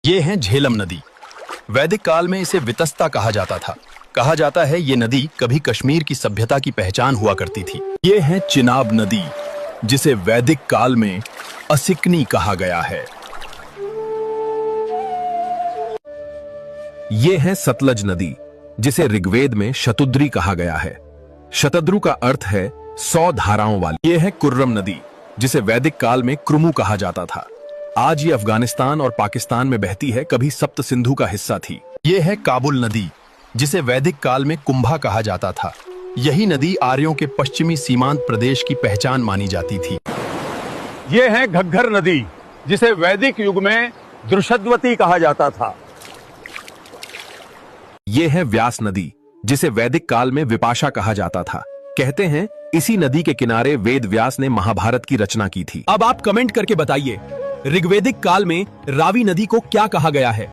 ये है झेलम नदी। वैदिक काल में इसे वितस्ता कहा जाता था। कहा जाता है ये नदी कभी कश्मीर की सभ्यता की पहचान हुआ करती थी। ये है चिनाब नदी, जिसे वैदिक काल में असिकनी कहा गया है। ये है सतलज नदी, जिसे ऋग्वेद में शतुद्री कहा गया है। शतद्रु का अर्थ है 100 धाराओं वाली। ये है कुर्रम नदी, जिसे वैदिक काल में क्रुमु कहा जाता था। आज ये अफगानिस्तान और पाकिस्तान में बहती है, कभी सप्त सिंधु का हिस्सा थी। ये है काबुल नदी, जिसे वैदिक काल में कुंभा कहा जाता था। यही नदी आर्यों के पश्चिमी सीमांत प्रदेश की पहचान मानी जाती थी। ये है घग्घर नदी, जिसे वैदिक युग में दृशद्वती कहा जाता था। ये है व्यास नदी, जिसे वैदिक काल में विपाशा कहा जाता था। कहते हैं इसी नदी के किनारे वेद व्यास ने महाभारत की रचना की थी। अब आप कमेंट करके बताइए, ऋग्वेदिक काल में रावी नदी को क्या कहा गया है।